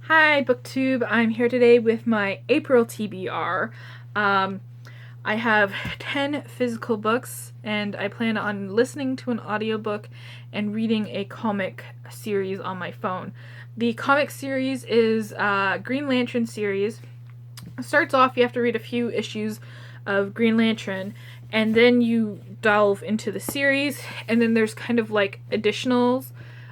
Hi, BookTube. I'm here today with my April TBR. I have 10 physical books, and I plan on listening to an audiobook and reading a comic series on my phone. The comic series is Green Lantern series. It starts off, you have to read a few issues of Green Lantern, and then you delve into the series, and then there's kind of like additionals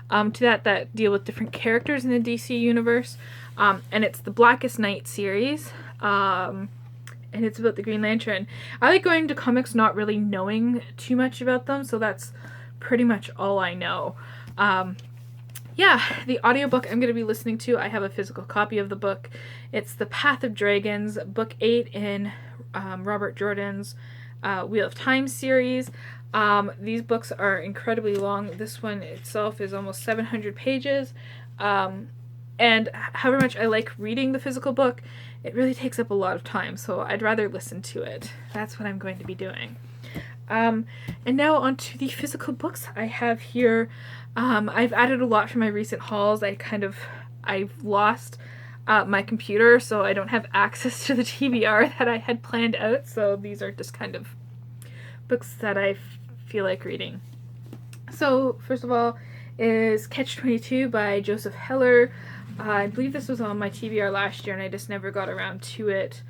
to that deal with different characters in the DC universe. And it's the Blackest Night series. And it's about the Green Lantern. I like going to comics not really knowing too much about them, so that's pretty much all I know. Yeah, the audiobook I'm going to be listening to, I have a physical copy of the book. It's The Path of Dragons, book 8 in Robert Jordan's Wheel of Time series. These books are incredibly long. This one itself is almost 700 pages. And however much I like reading the physical book, it really takes up a lot of time, so I'd rather listen to it. That's what I'm going to be doing. And now on to the physical books I have here. I've added a lot from my recent hauls. I've lost my computer, so I don't have access to the TBR that I had planned out, so these are just kind of books that I feel like reading. So, first of all is Catch-22 by Joseph Heller. I believe this was on my TBR last year, and I just never got around to it.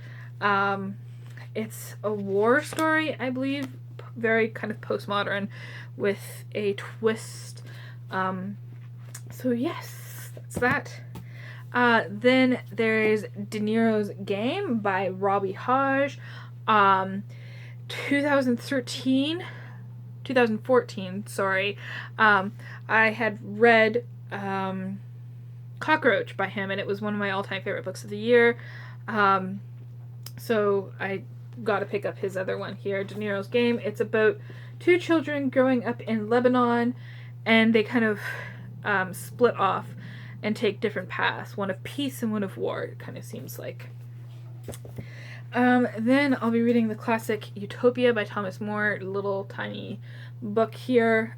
It's a war story, I believe, very kind of postmodern with a twist. So yes, that's that. Then there's De Niro's Game by Robbie Hodge. 2014, sorry. I had read Cockroach by him, and it was one of my all-time favorite books of the year. So I got to pick up his other one here, De Niro's Game. It's about two children growing up in Lebanon, and they kind of split off and take different paths, one of peace and one of war, it kind of seems like. Then I'll be reading the classic Utopia by Thomas More, little tiny book here.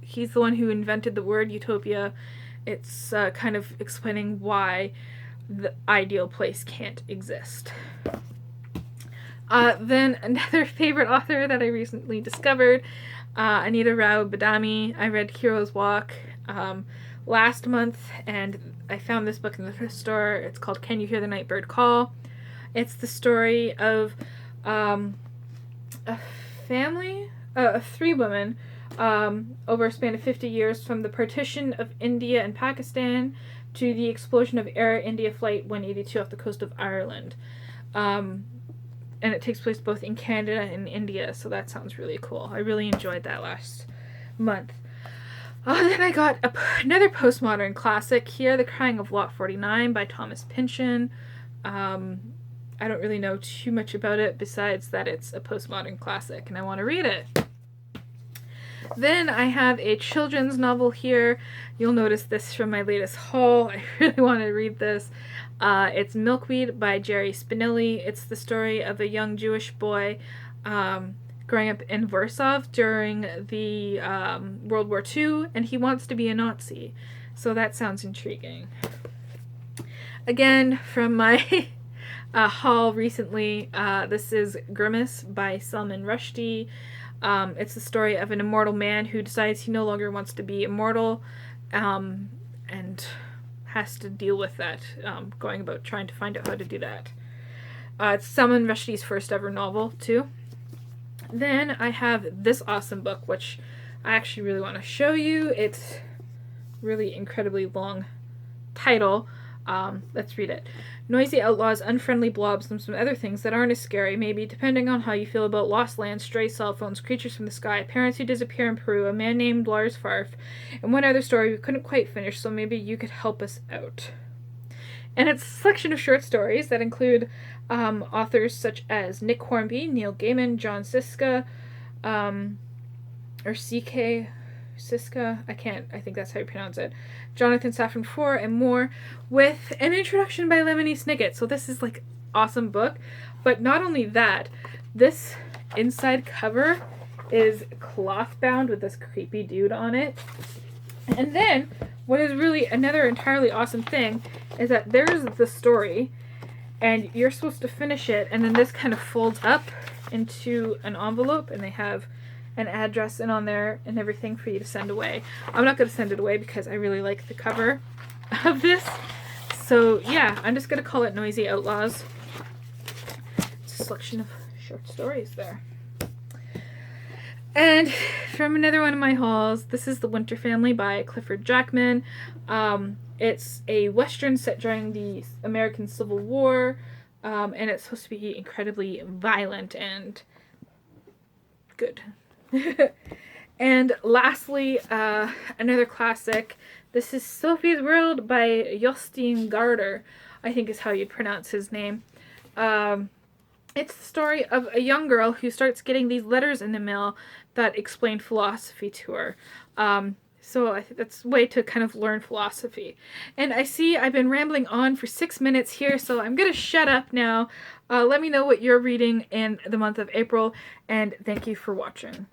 He's the one who invented the word utopia. It's kind of explaining why the ideal place can't exist. Then another favorite author that I recently discovered, Anita Rao Badami. I read Hero's Walk last month, and I found this book in the thrift store. It's called Can You Hear the Nightbird Call? It's the story of a family of three women over a span of 50 years, from the partition of India and Pakistan to the explosion of Air India Flight 182 off the coast of Ireland. And it takes place both in Canada and India, so that sounds really cool. I really enjoyed that last month. Then I got another postmodern classic here, The Crying of Lot 49 by Thomas Pynchon. I don't really know too much about it besides that it's a postmodern classic and I want to read it. Then I have a children's novel here. You'll notice this from my latest haul. I really want to read this. It's Milkweed by Jerry Spinelli. It's the story of a young Jewish boy growing up in Warsaw during the World War II, and he wants to be a Nazi. So that sounds intriguing. Again, from my haul recently, this is Grimace by Salman Rushdie. It's the story of an immortal man who decides he no longer wants to be immortal, and has to deal with that, going about trying to find out how to do that. It's Salman Rushdie's first ever novel, too. Then I have this awesome book, which I actually really want to show you. It's really incredibly long title. Let's read it. Noisy outlaws, unfriendly blobs, and some other things that aren't as scary, maybe, depending on how you feel about lost land, stray cell phones, creatures from the sky, parents who disappear in Peru, a man named Lars Farf, and one other story we couldn't quite finish, so maybe you could help us out. And it's a selection of short stories that include authors such as Nick Hornby, Neil Gaiman, John Siska, or C.K. Siska, I think that's how you pronounce it, Jonathan Safran Foer, and more, with an introduction by Lemony Snicket. So this is like awesome book, but not only that, this inside cover is cloth bound with this creepy dude on it. And then, what is really another entirely awesome thing is that there's the story, and you're supposed to finish it, and then this kind of folds up into an envelope, and they have an address in on there and everything for you to send away. I'm not going to send it away because I really like the cover of this. So yeah, I'm just going to call it Noisy Outlaws. It's a selection of short stories there. And from another one of my hauls, this is The Winter Family by Clifford Jackman. It's a Western set during the American Civil War, and it's supposed to be incredibly violent and good. And lastly, another classic. This is Sophie's World by Jostein Gaarder, I think is how you pronounce his name. It's the story of a young girl who starts getting these letters in the mail that explain philosophy to her. So I think that's a way to kind of learn philosophy. And I see I've been rambling on for 6 minutes here, so I'm going to shut up now. Let me know what you're reading in the month of April, and thank you for watching.